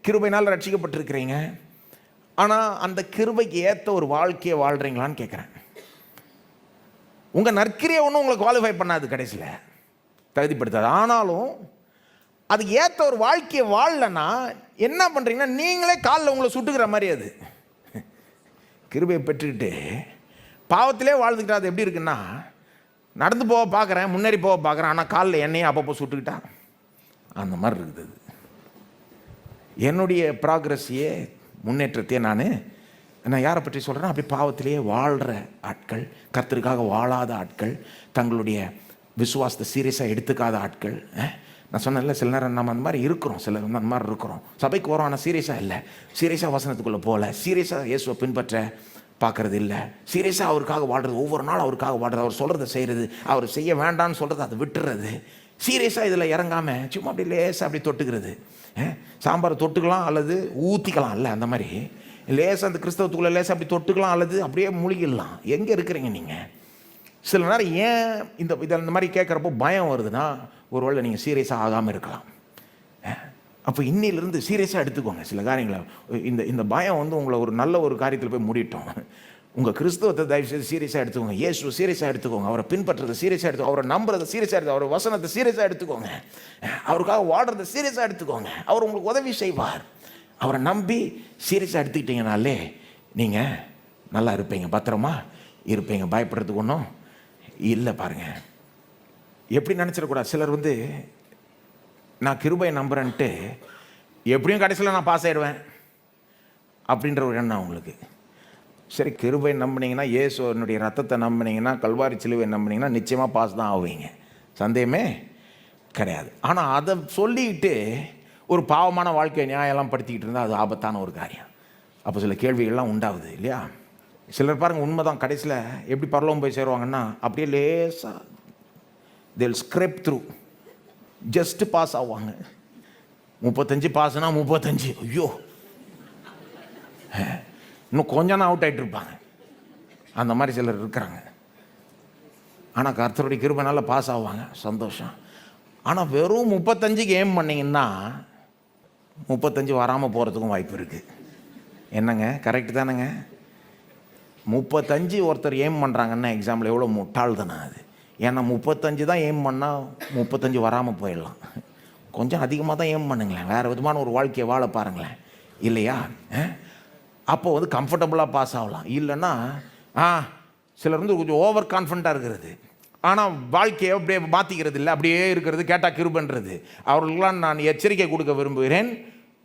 கிருபையினால் ரட்சிக்கப்பட்டிருக்கிறீங்க, ஆனால் அந்த கிருபைக்கு ஏற்ற ஒரு வாழ்க்கையை வாழ்கிறீங்களான்னு கேட்குறேன். உங்கள் நற்கிரியை ஒன்றும் உங்களை குவாலிஃபை பண்ணாது, கடைசியில் தகுதிப்படுத்தாது. ஆனாலும் அதுக்கு ஏற்ற ஒரு வாழ்க்கையை வாழலைன்னா என்ன பண்ணுறீங்கன்னா நீங்களே காலில் உங்களை சுட்டுக்கிற மாதிரி. அது கிருபையை பெற்றுக்கிட்டு பாவத்திலே வாழ்ந்துக்கிட்டா அது எப்படி இருக்குன்னா, நடந்து போக பார்க்குறேன், முன்னேறி போக பார்க்குறேன், ஆனால் காலில் எண்ணெயை அப்பப்போ சுட்டுக்கிட்டா அந்த மாதிரி இருக்குது. அது என்னுடைய ப்ராக்ரஸையே முன்னேற்றத்தையே நான் யாரை பற்றி சொல்கிறேன்னா, அப்படி பாவத்திலேயே வாழ்கிற ஆட்கள், கர்த்தருக்காக வாழாத ஆட்கள், தங்களுடைய விசுவாசத்தை சீரியஸாக எடுத்துக்காத ஆட்கள். நான் சொன்னேன்ல, சில நேரம் நம்ம அந்த மாதிரி இருக்கிறோம், சிலர் வந்து அந்த மாதிரி இருக்கிறோம். சபைக்கு வரோம், ஆனால் சீரியஸாக இல்லை, சீரியஸாக வசனத்துக்குள்ளே போகல, சீரியஸாக இயேசுவை பின்பற்ற பார்க்குறது இல்லை, சீரியஸாக அவருக்காக வாழ்கிறது, ஒவ்வொரு நாள் அவருக்காக வாழ்கிறது, அவர் சொல்கிறத செய்கிறது, அவர் செய்ய வேண்டான்னு சொல்கிறது அதை விட்டுறது, சீரியஸாக இதில் இறங்காமல் சும்மா அப்படி லேசாக அப்படி தொட்டுக்கிறது. சாம்பாரை தொட்டுக்கலாம் அல்லது ஊற்றிக்கலாம், இல்லை அந்த மாதிரி லேசாக அந்த கிறிஸ்தவத்துக்குள்ளே லேசாக அப்படி தொட்டுக்கலாம் அல்லது அப்படியே மூழ்கிடலாம். எங்கே இருக்கிறீங்க நீங்கள்? சில நேரம் ஏன் இந்த மாதிரி கேட்குறப்போ பயம் வருதுன்னா, ஒருவேளை நீங்கள் சீரியஸாக ஆகாமல் இருக்கலாம். அப்போ இன்னிலிருந்து சீரியஸாக எடுத்துக்கோங்க சில காரியங்களை. இந்த பயம் வந்து உங்களை ஒரு நல்ல ஒரு காரியத்தில் போய் மூடிட்டோம். உங்கள் கிறிஸ்தவத்தை தயவுசெய்து சீரியஸாக எடுத்துக்கோங்க, இயேசு சீரியஸாக எடுத்துக்கோங்க, அவரை பின்பற்றுறதை சீரியஸாக எடுத்துக்கோங்க, அவரை நம்புறதை சீரியஸாக எடுத்து, அவர் வசனத்தை சீரியஸாக எடுத்துக்கோங்க, அவருக்காக வாடுறதை சீரியஸாக எடுத்துக்கோங்க. அவர் உங்களுக்கு உதவி செய்வார். அவரை நம்பி சீரியஸாக எடுத்துக்கிட்டீங்கனாலே நீங்கள் நல்லா இருப்பீங்க, பத்திரமா இருப்பீங்க, பயப்படுறதுக்கு ஒன்றும் இல்லை. பாருங்கள், எப்படி நினச்சிடக்கூடாது. சிலர் வந்து நான் கிருபையை நம்புகிறேன்ட்டு எப்படியும் கடைசியில் நான் பாஸ் ஆகிடுவேன் அப்படின்ற ஒரு எண்ணம் உங்களுக்கு. சரி, கிருபை நம்பினீங்கன்னா, இயேசுனுடைய ரத்தத்தை நம்பினீங்கன்னா, கல்வாரி சிலுவை நம்பினீங்கன்னா நிச்சயமாக பாஸ் தான் ஆவீங்க, சந்தேகமே கிடையாது. ஆனால் அதை சொல்லிக்கிட்டு ஒரு பாவமான வாழ்க்கையை நியாயம்லாம் படுத்திக்கிட்டு இருந்தால் அது ஆபத்தான ஒரு காரியம். அப்போ சில கேள்விகள்லாம் உண்டாகுது இல்லையா? சிலர் பாருங்கள், உண்மை தான், கடைசியில் எப்படி பரலோகம் போய் சேருவாங்கன்னா அப்படியே லேசாக they'll scrape through, just pass ஆவாங்க. 35 பாஸ்னா 35, ஐயோ இன்னும் கொஞ்சம் அவுட் ஆகிட்டு இருப்பாங்க. அந்த மாதிரி சிலர் இருக்கிறாங்க. ஆனால் கர்த்தருடைய கிருபைனால பாஸ் ஆவாங்க, சந்தோஷம். ஆனால் வெறும் 35க்கு எய்ம் பண்ணிங்கன்னா 35 வராமல் போகிறதுக்கும் வாய்ப்பு இருக்குது. என்னங்க, கரெக்டு தானேங்க? 35 ஒருத்தர் எய்ம் பண்ணுறாங்கன்னா எக்ஸாம்பிள் எவ்வளோ முட்டாள் தானே அது. ஏன்னா 35 தான் எய்ம் பண்ணால் 35 வராமல் போயிடலாம். கொஞ்சம் அதிகமாக தான் எய்ம் பண்ணுங்களேன், வேறு விதமான ஒரு வாழ்க்கையை வாழ பாருங்களேன், இல்லையா? அப்போ வந்து கம்ஃபர்டபுளாக பாஸ் ஆகலாம். இல்லைன்னா சிலர் வந்து கொஞ்சம் ஓவர் கான்ஃபிடண்ட்டாக இருக்கிறது, ஆனால் வாழ்க்கையை அப்படியே மாற்றிக்கிறது இல்லை, அப்படியே இருக்கிறது, கேட்டால் கிருபைன்றது. அவர்களுக்கெல்லாம் நான் எச்சரிக்கை கொடுக்க விரும்புகிறேன்.